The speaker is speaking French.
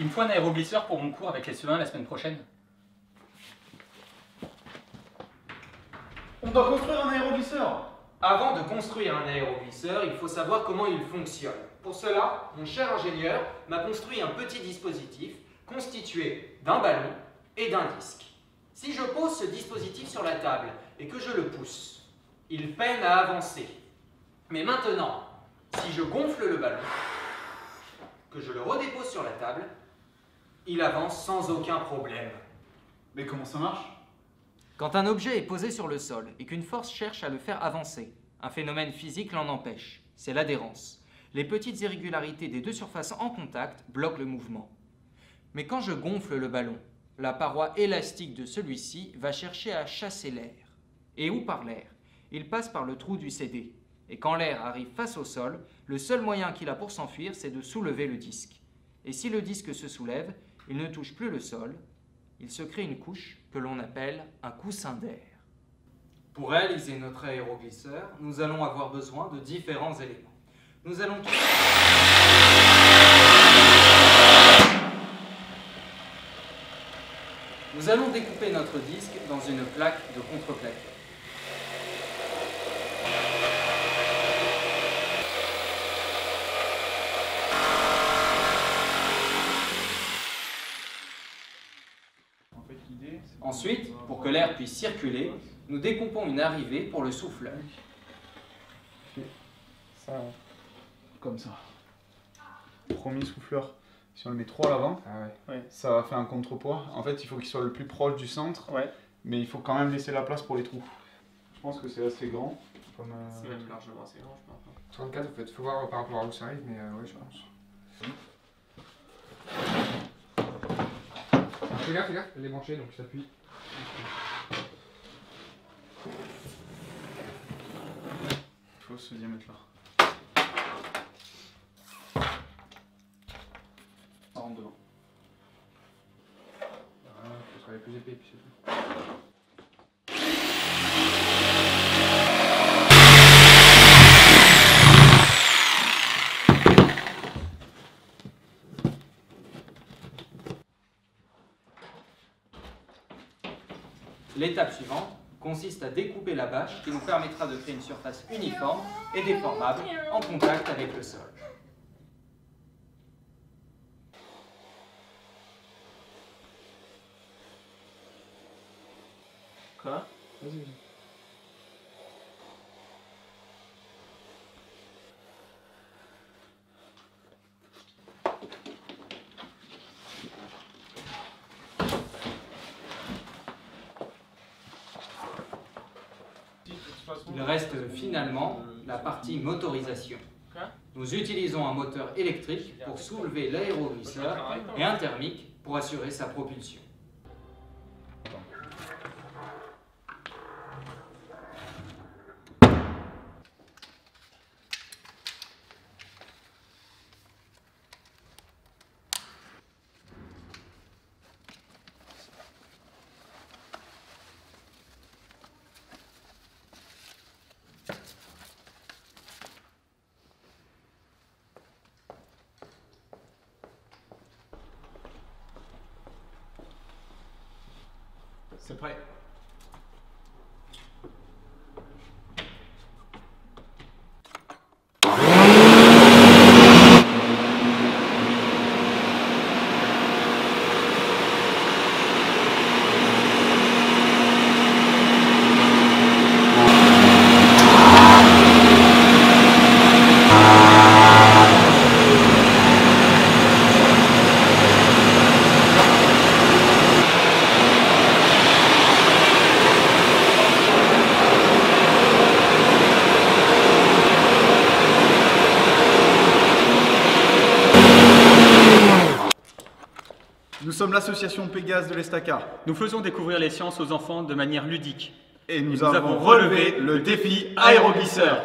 Il me faut un aéroglisseur pour mon cours avec les CE1 la semaine prochaine. On doit construire un aéroglisseur. Avant de construire un aéroglisseur, il faut savoir comment il fonctionne. Pour cela, mon cher ingénieur m'a construit un petit dispositif constitué d'un ballon et d'un disque. Si je pose ce dispositif sur la table et que je le pousse, il peine à avancer. Mais maintenant, si je gonfle le ballon, que je le redépose sur la table, il avance sans aucun problème. Mais comment ça marche? Quand un objet est posé sur le sol et qu'une force cherche à le faire avancer, un phénomène physique l'en empêche, c'est l'adhérence. Les petites irrégularités des deux surfaces en contact bloquent le mouvement. Mais quand je gonfle le ballon, la paroi élastique de celui-ci va chercher à chasser l'air. Et où par l'air? Il passe par le trou du CD. Et quand l'air arrive face au sol, le seul moyen qu'il a pour s'enfuir, c'est de soulever le disque. Et si le disque se soulève, il ne touche plus le sol, il se crée une couche que l'on appelle un coussin d'air. Pour réaliser notre aéroglisseur, nous allons avoir besoin de différents éléments. Nous allons découper notre disque dans une plaque de contreplaqué. Ensuite, pour que l'air puisse circuler, nous découpons une arrivée pour le souffleur. Ça, comme ça. Premier souffleur, si on le met trop à l'avant, ça va faire un contrepoids. En fait, il faut qu'il soit le plus proche du centre, mais il faut quand même laisser la place pour les trous. Je pense que c'est assez grand. Comme, C'est même largement assez grand, je pense. 34, en fait, faut voir par rapport à où ça arrive, mais ouais, je pense. Fais gaffe, elle est branchée, donc s'appuie. Il faut ce diamètre-là. Ça rentre dedans. Voilà, ce sera les plus épais, puis c'est tout. L'étape suivante consiste à découper la bâche qui nous permettra de créer une surface uniforme et déformable en contact avec le sol. Quoi? Vas-y. Il reste finalement la partie motorisation. Nous utilisons un moteur électrique pour soulever l'aéroglisseur et un thermique pour assurer sa propulsion. C'est prêt. Nous sommes l'association Pégase de l'Estaca. Nous faisons découvrir les sciences aux enfants de manière ludique. Et nous avons relevé le défi aéroglisseur.